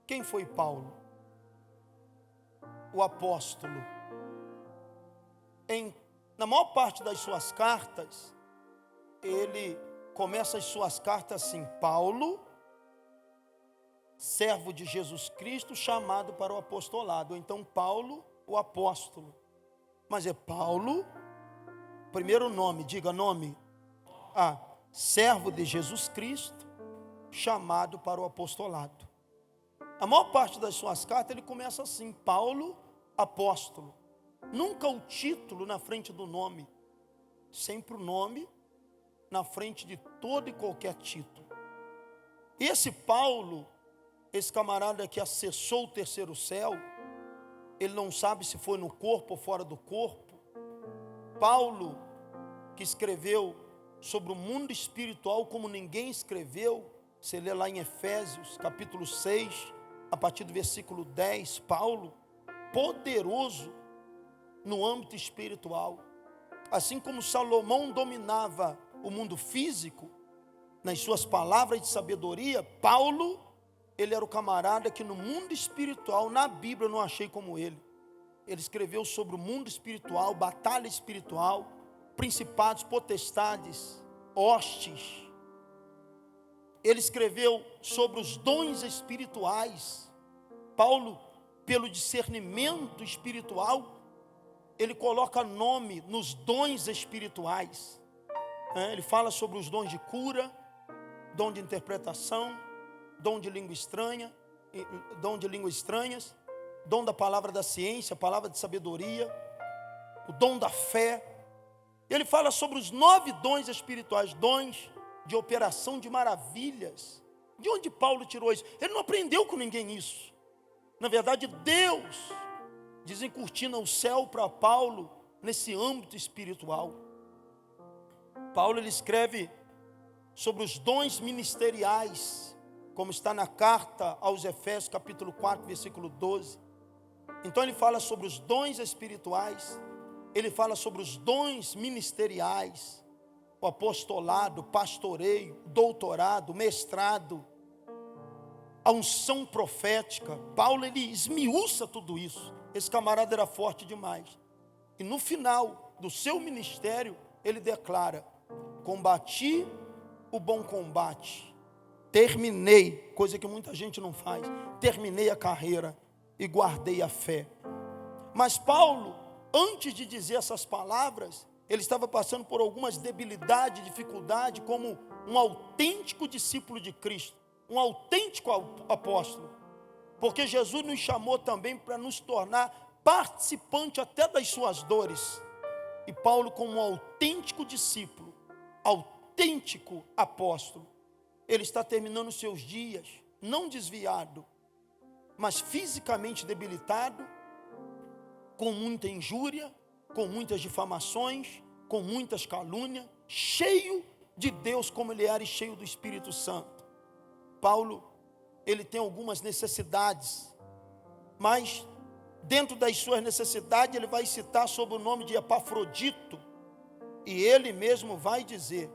Quem foi Paulo? O apóstolo. Na maior parte das suas cartas, ele começa as suas cartas assim: Paulo, servo de Jesus Cristo, chamado para o apostolado. Ou então Paulo, o apóstolo. Mas é Paulo, primeiro nome, diga nome. Servo de Jesus Cristo, chamado para o apostolado. A maior parte das suas cartas ele começa assim: Paulo, apóstolo. Nunca o título na frente do nome, sempre o nome na frente de todo e qualquer título. E esse Paulo, esse camarada que acessou o terceiro céu, ele não sabe se foi no corpo ou fora do corpo. Paulo, que escreveu sobre o mundo espiritual como ninguém escreveu. Você lê lá em Efésios, capítulo 6, a partir do versículo 10, Paulo, poderoso no âmbito espiritual. Assim como Salomão dominava o mundo físico, nas suas palavras de sabedoria, Paulo, ele era o camarada que no mundo espiritual, na Bíblia eu não achei como ele. Ele escreveu sobre o mundo espiritual, batalha espiritual, principados, potestades, hostes. Ele escreveu sobre os dons espirituais. Paulo, pelo discernimento espiritual, ele coloca nome nos dons espirituais. Ele fala sobre os dons de cura, dom de interpretação, dom de língua estranha, dom de línguas estranhas, dom da palavra da ciência, palavra de sabedoria, o dom da fé. Ele fala sobre os 9 dons espirituais, dons de operação de maravilhas. De onde Paulo tirou isso? Ele não aprendeu com ninguém isso. Na verdade, Deus desencortina o céu para Paulo nesse âmbito espiritual. Paulo ele escreve sobre os dons ministeriais, como está na carta aos Efésios, capítulo 4, versículo 12. Então ele fala sobre os dons espirituais, ele fala sobre os dons ministeriais, o apostolado, pastoreio, doutorado, mestrado, a unção profética. Paulo ele esmiuça tudo isso. Esse camarada era forte demais. E no final do seu ministério, ele declara: combati o bom combate, terminei, coisa que muita gente não faz, terminei a carreira e guardei a fé. Mas Paulo, antes de dizer essas palavras, ele estava passando por algumas debilidades, dificuldades, como um autêntico discípulo de Cristo, um autêntico apóstolo. Porque Jesus nos chamou também para nos tornar participante até das suas dores. E Paulo, como um autêntico discípulo, autêntico apóstolo, ele está terminando os seus dias, não desviado, mas fisicamente debilitado, com muita injúria, com muitas difamações, com muitas calúnias, cheio de Deus como ele era e cheio do Espírito Santo. Paulo, ele tem algumas necessidades, mas dentro das suas necessidades ele vai citar sobre o nome de Epafrodito, e ele mesmo vai dizer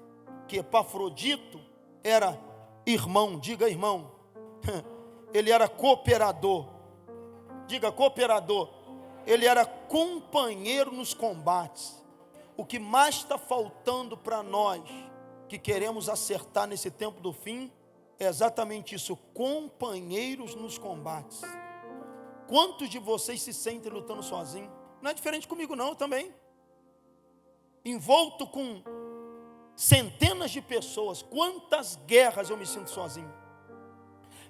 que Epafrodito era irmão, diga irmão, ele era cooperador, diga cooperador, ele era companheiro nos combates. O que mais está faltando para nós, que queremos acertar nesse tempo do fim, é exatamente isso, companheiros nos combates. Quantos de vocês se sentem lutando sozinhos? Não é diferente comigo não, também. Envolto com centenas de pessoas, quantas guerras eu me sinto sozinho.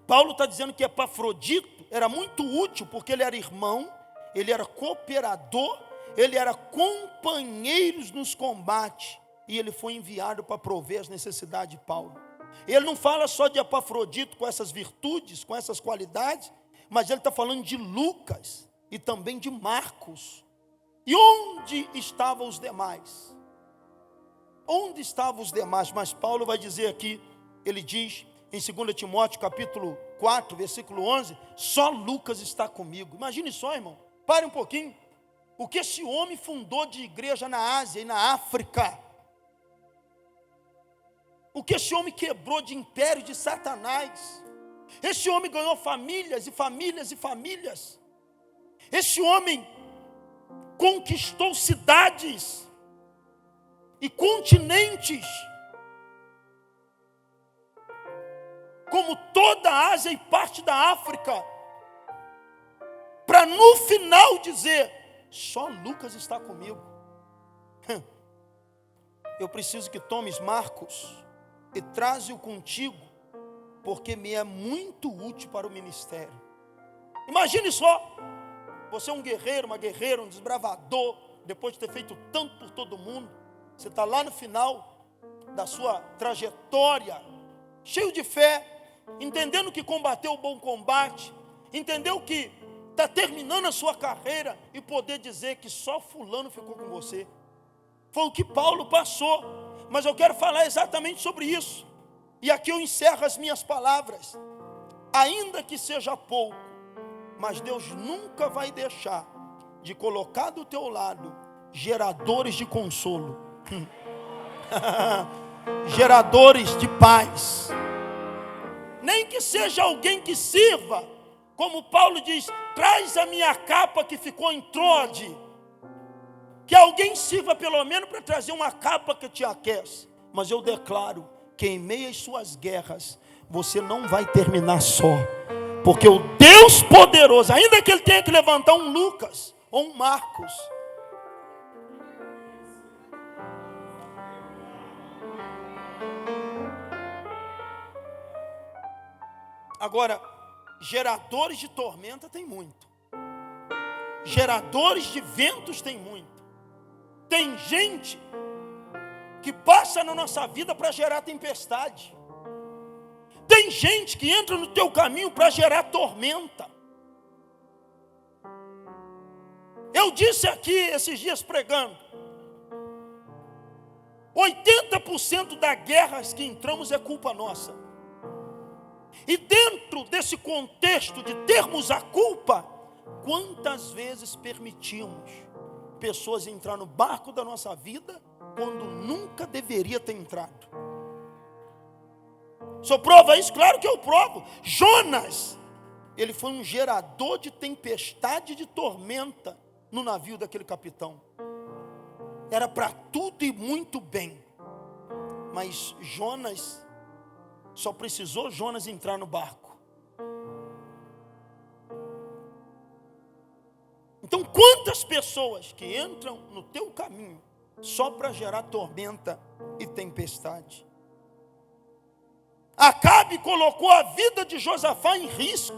Paulo está dizendo que Epafrodito era muito útil, porque ele era irmão, ele era cooperador, ele era companheiros nos combates, e ele foi enviado para prover as necessidades de Paulo. Ele não fala só de Epafrodito com essas virtudes, com essas qualidades, mas ele está falando de Lucas e também de Marcos. E onde estavam os demais? Onde estavam os demais? Mas Paulo vai dizer aqui, ele diz em 2 Timóteo capítulo 4, versículo 11, só Lucas está comigo. Imagine só, irmão, pare um pouquinho. O que esse homem fundou de igreja na Ásia e na África? O que esse homem quebrou de império de Satanás? Esse homem ganhou famílias e famílias e famílias. Esse homem conquistou cidades e continentes, como toda a Ásia e parte da África, para no final dizer: só Lucas está comigo. Eu preciso que tomes Marcos e traze-o contigo, porque me é muito útil para o ministério. Imagine só, você é um guerreiro, uma guerreira, um desbravador, depois de ter feito tanto por todo mundo, você está lá no final da sua trajetória, cheio de fé, entendendo que combateu o bom combate, entendeu que está terminando a sua carreira, e poder dizer que só fulano ficou com você. Foi o que Paulo passou, mas eu quero falar exatamente sobre isso. E aqui eu encerro as minhas palavras. Ainda que seja pouco, mas Deus nunca vai deixar de colocar do teu lado geradores de consolo, geradores de paz. Nem que seja alguém que sirva, como Paulo diz: traz a minha capa que ficou em Troade. Que alguém sirva pelo menos para trazer uma capa que te aquece. Mas eu declaro que em meio às suas guerras, você não vai terminar só. Porque o Deus poderoso, ainda que ele tenha que levantar um Lucas ou um Marcos, agora, geradores de tormenta tem muito. Geradores de ventos tem muito. Tem gente que passa na nossa vida para gerar tempestade. Tem gente que entra no teu caminho para gerar tormenta. Eu disse aqui esses dias pregando, 80% das guerras que entramos é culpa nossa. E dentro desse contexto de termos a culpa, quantas vezes permitimos pessoas entrar no barco da nossa vida quando nunca deveria ter entrado? Só prova isso? Claro que eu provo. Jonas, ele foi um gerador de tempestade e de tormenta no navio daquele capitão. Era para tudo e muito bem. Mas Jonas, só precisou Jonas entrar no barco. Então, quantas pessoas que entram no teu caminho só para gerar tormenta e tempestade? Acabe colocou a vida de Josafá em risco.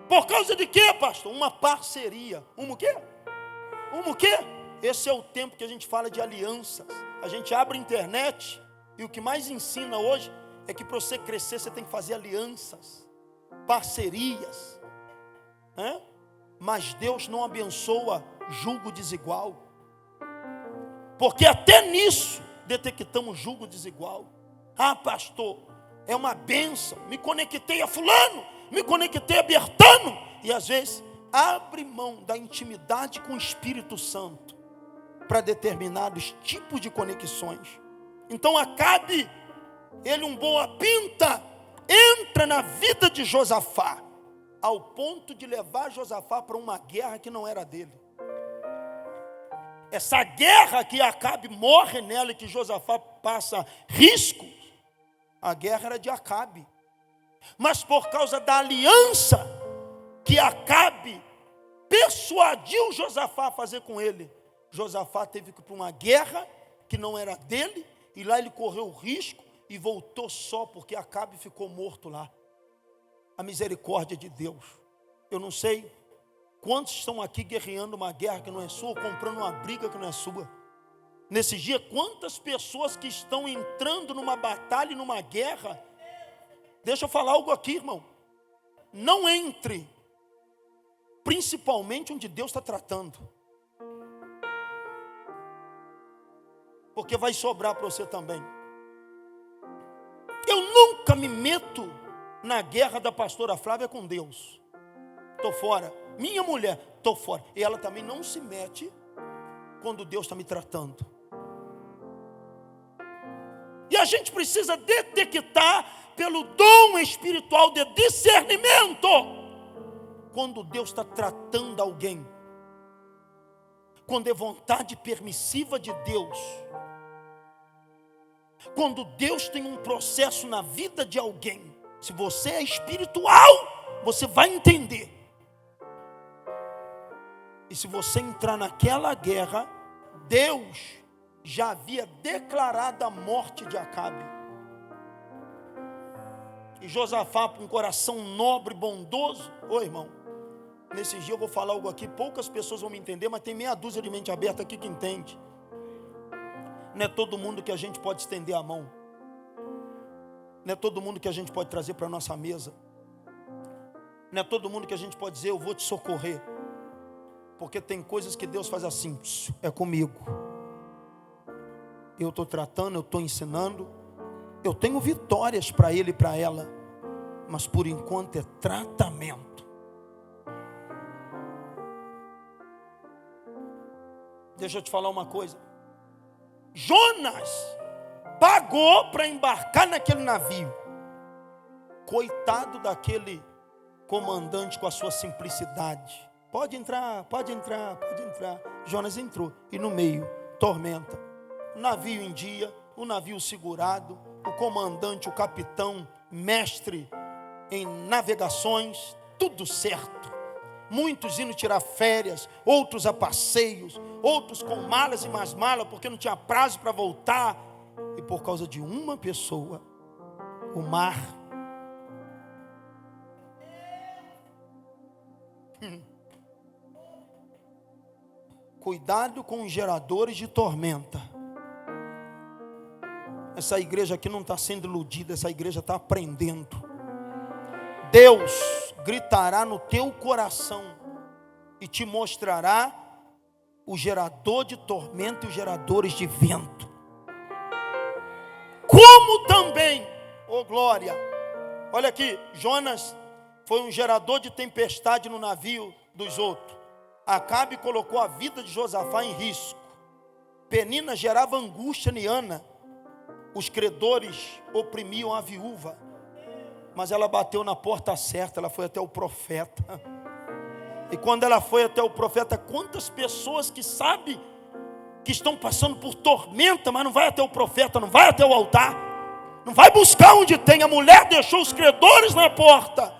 Por causa de quê, pastor? Uma parceria. O quê? O quê? Esse é o tempo que a gente fala de alianças. A gente abre a internet e o que mais ensina hoje é que para você crescer você tem que fazer alianças, parcerias. Mas Deus não abençoa julgo desigual. Porque até nisso detectamos julgo desigual. Ah, pastor, é uma bênção. Me conectei a fulano, me conectei a Bertano. E às vezes abre mão da intimidade com o Espírito Santo para determinados tipos de conexões. Então Acabe, ele um boa pinta, entra na vida de Josafá, ao ponto de levar Josafá para uma guerra que não era dele. Essa guerra que Acabe morre nela e que Josafá passa riscos, a guerra era de Acabe. Mas por causa da aliança que Acabe persuadiu Josafá a fazer com ele, Josafá teve que ir para uma guerra que não era dele, e lá ele correu o risco e voltou só porque Acabe ficou morto lá. A misericórdia de Deus. Eu não sei quantos estão aqui guerreando uma guerra que não é sua, ou comprando uma briga que não é sua. Nesse dia, quantas pessoas que estão entrando numa batalha e numa guerra. Deixa eu falar algo aqui, irmão. Não entre, principalmente onde Deus está tratando, porque vai sobrar para você também. Eu nunca me meto na guerra da pastora Flávia com Deus. Estou fora. Minha mulher, estou fora. E ela também não se mete quando Deus está me tratando. E a gente precisa detectar pelo dom espiritual de discernimento quando Deus está tratando alguém, quando é vontade permissiva de Deus, quando Deus tem um processo na vida de alguém. Se você é espiritual, você vai entender. E se você entrar naquela guerra, Deus já havia declarado a morte de Acabe. E Josafá, com um coração nobre e bondoso, irmão, nesses dias eu vou falar algo aqui, poucas pessoas vão me entender, mas tem meia dúzia de mente aberta aqui que entende. Não é todo mundo que a gente pode estender a mão. Não é todo mundo que a gente pode trazer para a nossa mesa. Não é todo mundo que a gente pode dizer, eu vou te socorrer. Porque tem coisas que Deus faz assim, é comigo. Eu estou tratando, eu estou ensinando. Eu tenho vitórias para ele e para ela. Mas por enquanto é tratamento. Deixa eu te falar uma coisa. Jonas pagou para embarcar naquele navio. Coitado daquele comandante com a sua simplicidade. Pode entrar, pode entrar, pode entrar. Jonas entrou. E no meio, tormenta. O navio em dia, o navio segurado, o comandante, o capitão, mestre em navegações, tudo certo. Muitos indo tirar férias, outros a passeios, outros com malas e mais malas, porque não tinha prazo para voltar. E por causa de uma pessoa, o mar. Cuidado com os geradores de tormenta. Essa igreja aqui não está sendo iludida, essa igreja está aprendendo. Deus gritará no teu coração e te mostrará o gerador de tormenta e os geradores de vento. Como também, glória, olha aqui, Jonas foi um gerador de tempestade no navio dos outros. Acabe colocou a vida de Josafá em risco. Penina gerava angústia em Ana. Os credores oprimiam a viúva. Mas ela bateu na porta certa, ela foi até o profeta. E quando ela foi até o profeta, quantas pessoas que sabem que estão passando por tormenta, mas não vai até o profeta, não vai até o altar, não vai buscar onde tem. A mulher deixou os credores na porta,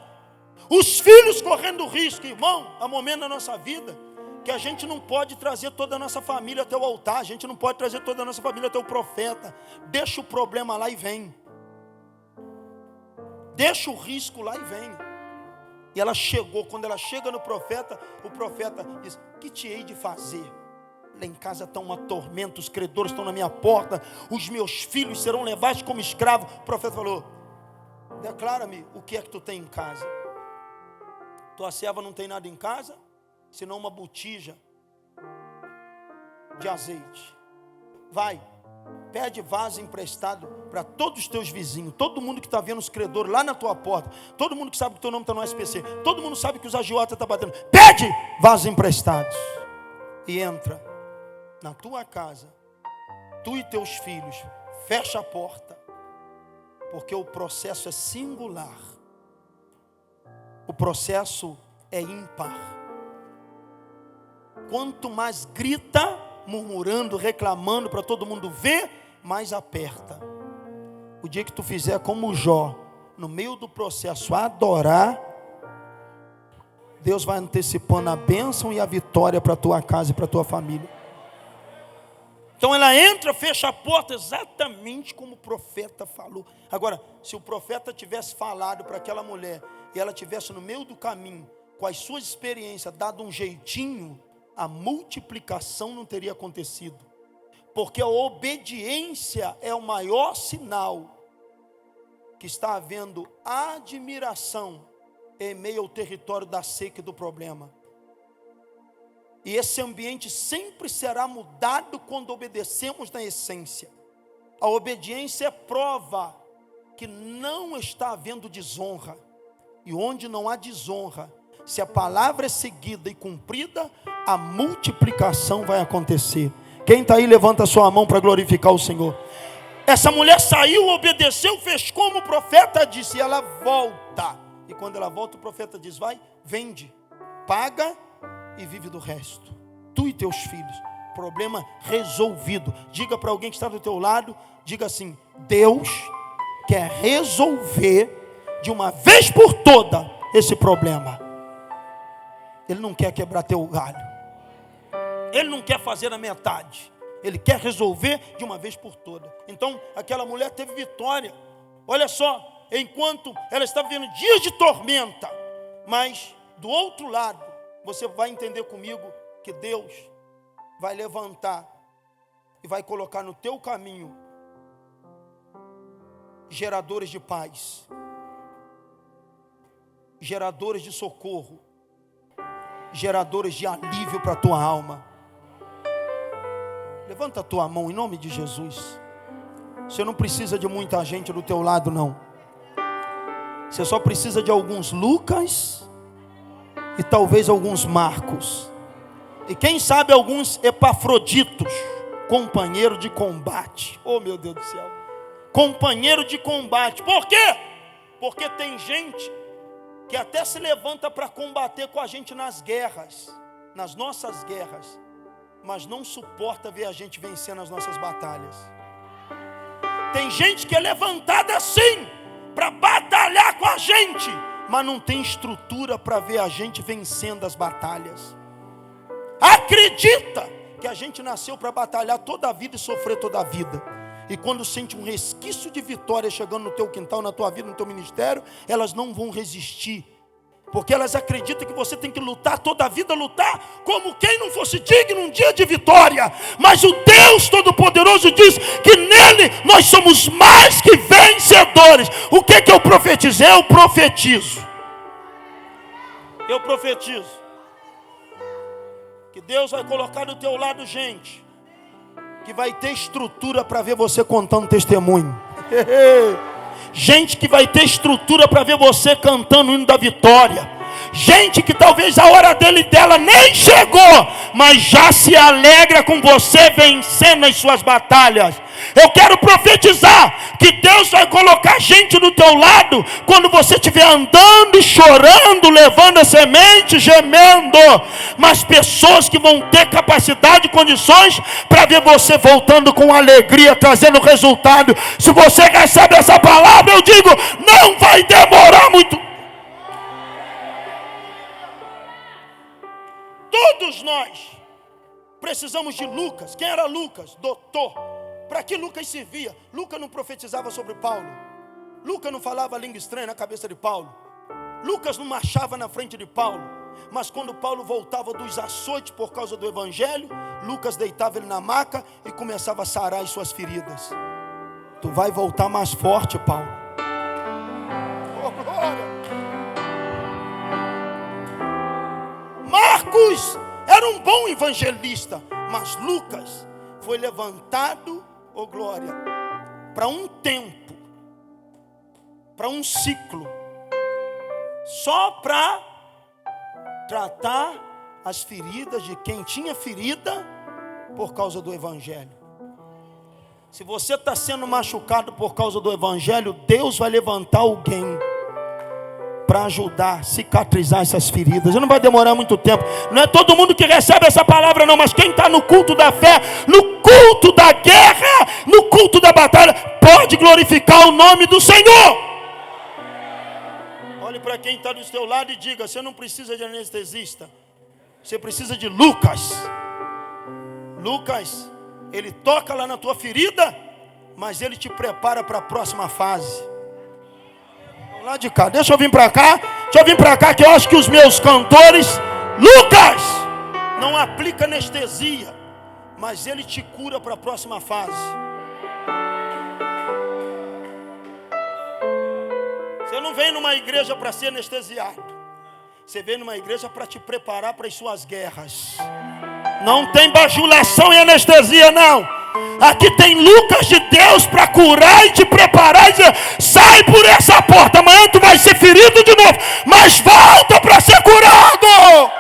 os filhos correndo risco. Irmão, há momento na nossa vida que a gente não pode trazer toda a nossa família até o altar, a gente não pode trazer toda a nossa família até o profeta. Deixa o problema lá e vem. Deixa o risco lá e vem. E ela chegou, quando ela chega no profeta, o profeta diz: que te hei de fazer? Lá em casa está uma tormenta, os credores estão na minha porta, os meus filhos serão levados como escravos. O profeta falou: declara-me o que é que tu tem em casa. Tua serva não tem nada em casa, senão uma botija de azeite. Vai, pede vaso emprestado para todos os teus vizinhos, todo mundo que está vendo os credores lá na tua porta, todo mundo que sabe que teu nome está no SPC, todo mundo sabe que os agiotas estão batendo. Pede vasos emprestados e entra na tua casa, tu e teus filhos, fecha a porta, porque o processo é singular, o processo é ímpar. Quanto mais grita, murmurando, reclamando para todo mundo ver, mais aperta. O dia que tu fizer como Jó, no meio do processo adorar, Deus vai antecipando a bênção e a vitória para a tua casa e para a tua família. Então ela entra, fecha a porta, exatamente como o profeta falou. Agora, se o profeta tivesse falado para aquela mulher, e ela tivesse no meio do caminho, com as suas experiências, dado um jeitinho, a multiplicação não teria acontecido. Porque a obediência é o maior sinal que está havendo admiração em meio ao território da seca e do problema. E esse ambiente sempre será mudado quando obedecemos na essência. A obediência é prova que não está havendo desonra. E onde não há desonra, se a palavra é seguida e cumprida, a multiplicação vai acontecer. Quem está aí, levanta a sua mão para glorificar o Senhor. Essa mulher saiu, obedeceu, fez como o profeta disse. E ela volta. E quando ela volta, o profeta diz: vai, vende, paga e vive do resto. Tu e teus filhos. Problema resolvido. Diga para alguém que está do teu lado, diga assim: Deus quer resolver de uma vez por toda esse problema. Ele não quer quebrar teu galho. Ele não quer fazer a metade. Ele quer resolver de uma vez por toda. Então aquela mulher teve vitória. Olha só, enquanto ela estava vivendo dias de tormenta, mas do outro lado, você vai entender comigo que Deus vai levantar e vai colocar no teu caminho geradores de paz, geradores de socorro, geradores de alívio para a tua alma. Levanta a tua mão em nome de Jesus. Você não precisa de muita gente do teu lado, não. Você só precisa de alguns Lucas e talvez alguns Marcos. E quem sabe alguns Epafroditos, companheiro de combate. Oh, meu Deus do céu. Companheiro de combate. Por quê? Porque tem gente que até se levanta para combater com a gente nas guerras, nas nossas guerras, mas não suporta ver a gente vencendo as nossas batalhas. Tem gente que é levantada assim para batalhar com a gente, mas não tem estrutura para ver a gente vencendo as batalhas. Acredita que a gente nasceu para batalhar toda a vida e sofrer toda a vida. E quando sente um resquício de vitória chegando no teu quintal, na tua vida, no teu ministério, elas não vão resistir. Porque elas acreditam que você tem que lutar toda a vida, lutar como quem não fosse digno um dia de vitória. Mas o Deus Todo-Poderoso diz que nele nós somos mais que vencedores. O que eu profetizei? Eu profetizo. Eu profetizo que Deus vai colocar do teu lado gente que vai ter estrutura para ver você contando testemunho. Gente que vai ter estrutura para ver você cantando o hino da vitória. Gente que talvez a hora dele e dela nem chegou, mas já se alegra com você vencendo as suas batalhas. Eu quero profetizar que Deus vai colocar gente do teu lado quando você estiver andando e chorando, levando a semente, gemendo. Mas pessoas que vão ter capacidade e condições para ver você voltando com alegria, trazendo resultado. Se você recebe essa palavra, eu digo, não vai demorar muito. Todos nós precisamos de Lucas. Quem era Lucas? Doutor. Para que Lucas servia? Lucas não profetizava sobre Paulo. Lucas não falava língua estranha na cabeça de Paulo. Lucas não marchava na frente de Paulo. Mas quando Paulo voltava dos açoites por causa do evangelho, Lucas deitava ele na maca e começava a sarar as suas feridas. Tu vai voltar mais forte, Paulo. Oh, glória! Marcos era um bom evangelista, mas Lucas foi levantado, oh glória, para um tempo, para um ciclo, só para tratar as feridas de quem tinha ferida por causa do evangelho. Se você está sendo machucado por causa do evangelho, Deus vai levantar alguém para ajudar a cicatrizar essas feridas. Não vai demorar muito tempo. Não é todo mundo que recebe essa palavra não, mas quem está no culto da fé, no culto da guerra, no culto da batalha, pode glorificar o nome do Senhor. Olhe para quem está do seu lado e diga: você não precisa de anestesista, você precisa de Lucas. Lucas, ele toca lá na tua ferida, mas ele te prepara para a próxima fase. Lá de cá, deixa eu vir para cá, que eu acho que os meus cantores, Lucas, não aplica anestesia, mas ele te cura para a próxima fase. Você não vem numa igreja para ser anestesiado, você vem numa igreja para te preparar para as suas guerras. Não tem bajulação e anestesia não. Aqui tem Lucas de Deus para curar e te preparar e dizer: sai por essa porta, amanhã tu vai ser ferido de novo, mas volta para ser curado.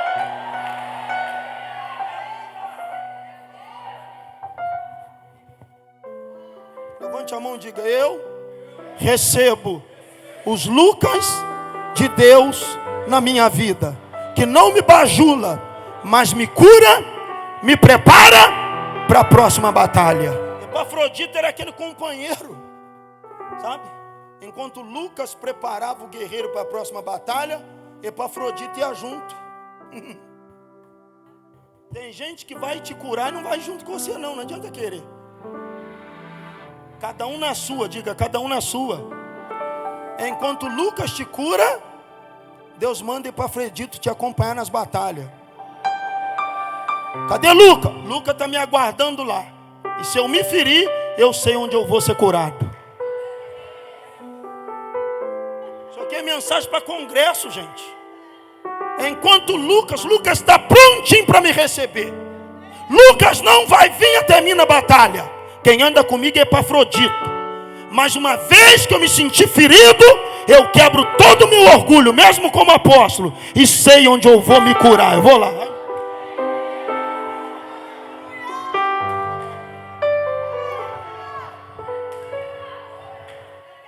Levante a mão. diga, eu recebo os Lucas de Deus na minha vida, que não me bajula, mas me cura, me prepara para a próxima batalha. Epafrodito era aquele companheiro, sabe? Enquanto Lucas preparava o guerreiro para a próxima batalha, Epafrodito ia junto. Tem gente que vai te curar e não vai junto com você não adianta querer. Cada um na sua, diga, cada um na sua. Enquanto Lucas te cura, Deus manda Epafrodito te acompanhar nas batalhas. Cadê Lucas? Lucas está me aguardando lá. E se eu me ferir, eu sei onde eu vou ser curado. Isso aqui é mensagem para congresso, gente. Enquanto Lucas está prontinho para me receber. Lucas não vai vir até mim na batalha. Quem anda comigo é Epafrodito. Mas uma vez que eu me senti ferido, eu quebro todo o meu orgulho, mesmo como apóstolo, e sei onde eu vou me curar. Eu vou lá.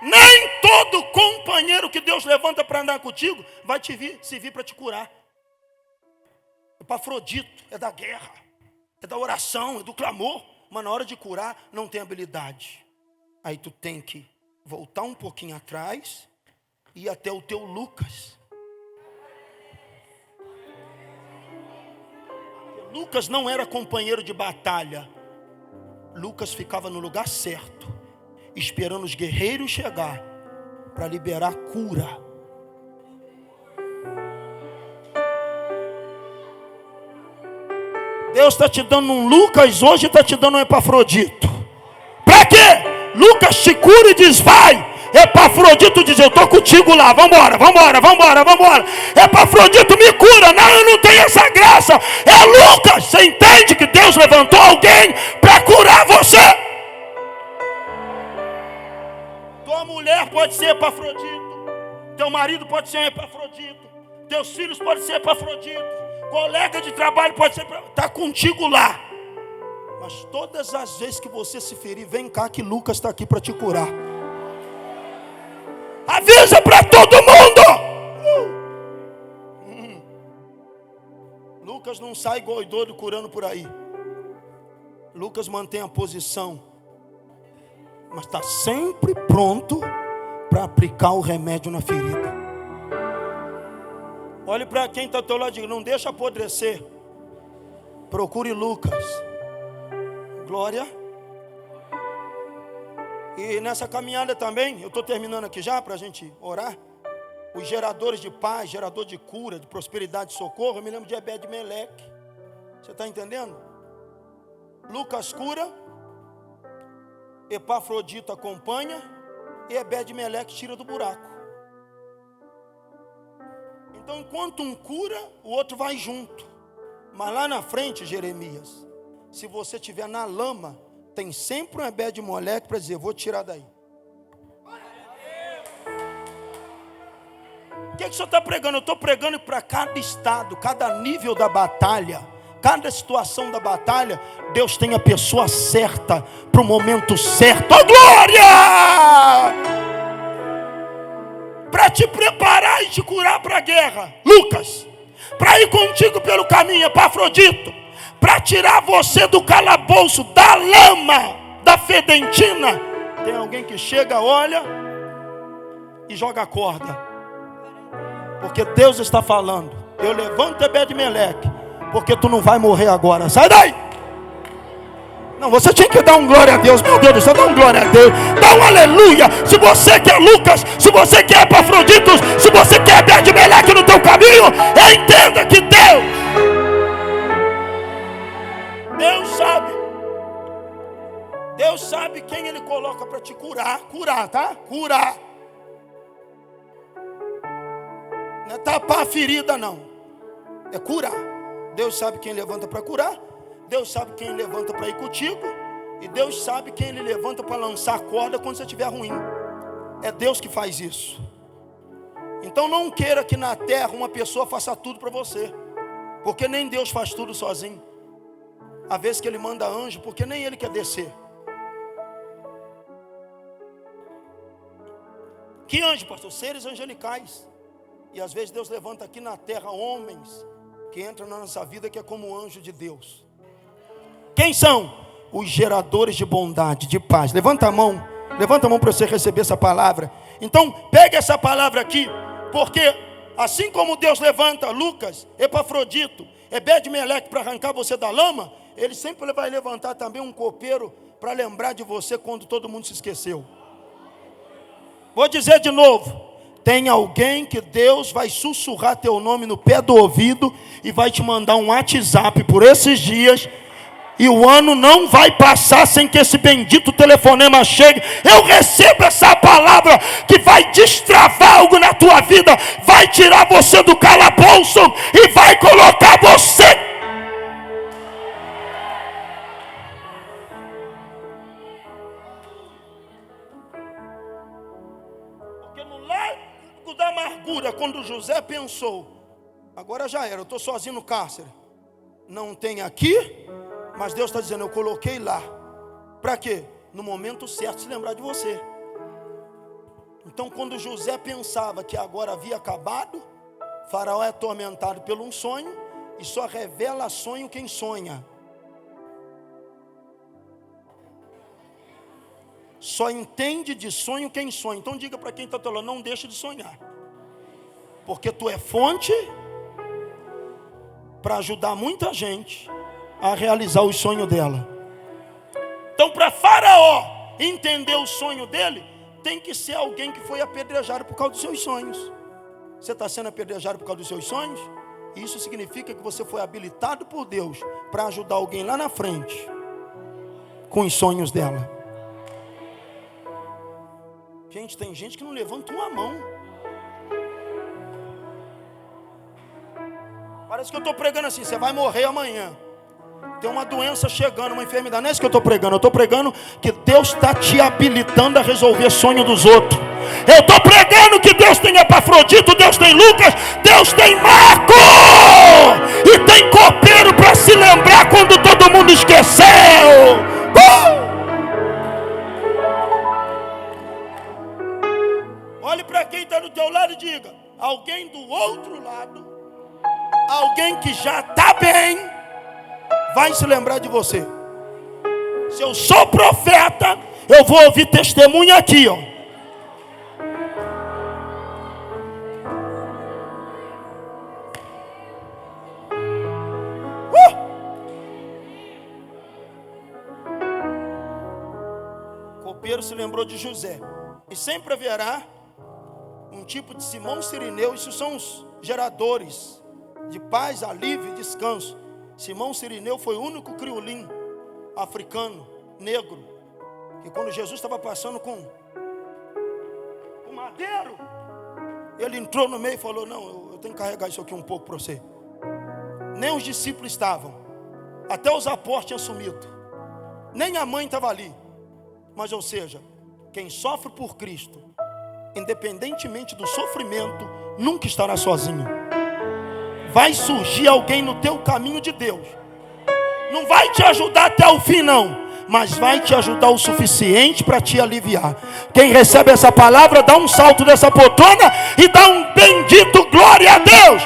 Nem todo companheiro que Deus levanta para andar contigo vai te servir para te curar. Epafrodito é da guerra, é da oração, é do clamor, mas na hora de curar não tem habilidade. Aí tu tem que voltar um pouquinho atrás e ir até o teu Lucas. Lucas não era companheiro de batalha. Lucas ficava no lugar certo, esperando os guerreiros chegar para liberar cura. Deus está te dando um Lucas hoje, está te dando um Epafrodito. Para quê? Lucas te cura e diz, vai. Epafrodito diz, eu estou contigo lá, vambora. Epafrodito me cura, não, eu não tenho essa graça. É Lucas, você entende que Deus levantou alguém para curar você? Tua mulher pode ser Epafrodito, teu marido pode ser Epafrodito, teus filhos podem ser Epafrodito, colega de trabalho pode ser, está contigo lá. Mas todas as vezes que você se ferir, vem cá que Lucas está aqui para te curar. Avisa para todo mundo. Lucas não sai igual doido curando por aí. Lucas mantém a posição, mas está sempre pronto para aplicar o remédio na ferida. Olhe para quem está ao teu lado e diga, não deixa apodrecer. Procure Lucas. Glória. E nessa caminhada também, eu estou terminando aqui já para a gente orar. Os geradores de paz, gerador de cura, de prosperidade e socorro. Eu me lembro de Ebed-Meleque. Você está entendendo? Lucas cura, Epafrodito acompanha e Ebed-Meleque tira do buraco. Então, enquanto um cura, o outro vai junto. Mas lá na frente, Jeremias, se você estiver na lama, tem sempre um Ebed-Meleque para dizer, vou tirar daí. O que o senhor está pregando? Eu estou pregando para cada estado, cada nível da batalha, cada situação da batalha. Deus tem a pessoa certa para o momento certo. Oh, glória! Para te preparar e te curar para a guerra, Lucas. Para ir contigo pelo caminho, Epafrodito. Para tirar você do calabouço, da lama, da fedentina. Tem alguém que chega, olha e joga a corda. Porque Deus está falando, eu levanto Ebed-Meleque, porque tu não vai morrer agora. Sai daí! Não, você tinha que dar um glória a Deus. Meu Deus do céu, dá um glória a Deus. Dá um aleluia. Se você quer Lucas, se você quer Epafrodito, se você quer Ebed-Meleque no teu caminho, entenda que Deus sabe quem Ele coloca para te curar, tá? Curar. Não é tapar a ferida, não. É curar. Deus sabe quem levanta para curar. Deus sabe quem levanta para ir contigo. E Deus sabe quem Ele levanta para lançar a corda quando você estiver ruim. É Deus que faz isso. Então não queira que na terra uma pessoa faça tudo para você. Porque nem Deus faz tudo sozinho. Às vezes que Ele manda anjo, porque nem Ele quer descer. Que anjo, pastor? Seres angelicais. E às vezes Deus levanta aqui na terra homens que entram na nossa vida que é como um anjo de Deus. Quem são? Os geradores de bondade, de paz. Levanta a mão para você receber essa palavra. Então, pegue essa palavra aqui, porque assim como Deus levanta Lucas, Epafrodito, Ebed-Meleque para arrancar você da lama, Ele sempre vai levantar também um copeiro para lembrar de você quando todo mundo se esqueceu. Vou dizer de novo. Tem alguém que Deus vai sussurrar teu nome no pé do ouvido e vai te mandar um WhatsApp por esses dias. E o ano não vai passar sem que esse bendito telefonema chegue. Eu recebo essa palavra que vai destravar algo na tua vida. Vai tirar você do calabouço e vai colocar você. Porque no lago da amargura, quando José pensou, agora já era, eu estou sozinho no cárcere. Não tem aqui. Mas Deus está dizendo, eu coloquei lá. Para quê? No momento certo se lembrar de você. Então quando José pensava que agora havia acabado, Faraó é atormentado por um sonho. E só revela sonho quem sonha. Só entende de sonho quem sonha. Então diga para quem está falando, não deixe de sonhar. Porque tu é fonte para ajudar muita gente a realizar o sonho dela. Então para Faraó entender o sonho dele, tem que ser alguém que foi apedrejado por causa dos seus sonhos. Você está sendo apedrejado por causa dos seus sonhos? Isso significa que você foi habilitado por Deus para ajudar alguém lá na frente com os sonhos dela. Gente, tem gente que não levanta uma mão. Parece que eu estou pregando assim, você vai morrer amanhã. Tem uma doença chegando, uma enfermidade. Não é isso que eu estou pregando. Eu estou pregando que Deus está te habilitando a resolver sonho dos outros. Eu estou pregando que Deus tem Epafrodito, Deus tem Lucas, Deus tem Marco. E tem copeiro para se lembrar quando todo mundo esqueceu. Olhe para quem está do teu lado e diga, alguém do outro lado, alguém que já está bem, vai se lembrar de você. Se eu sou profeta, eu vou ouvir testemunha aqui, ó. Copeiro se lembrou de José. E sempre haverá um tipo de Simão Sirineu. Isso são os geradores de paz, alívio e descanso. Simão Sirineu foi o único criolim africano, negro, que quando Jesus estava passando com o madeiro, ele entrou no meio e falou, não, eu tenho que carregar isso aqui um pouco para você. Nem os discípulos estavam, até os apóstolos tinham sumido, nem a mãe estava ali. Mas ou seja, quem sofre por Cristo, independentemente do sofrimento, nunca estará sozinho. Vai surgir alguém no teu caminho de Deus. Não vai te ajudar até o fim não, mas vai te ajudar o suficiente para te aliviar. Quem recebe essa palavra, dá um salto dessa poltrona e dá um bendito glória a Deus.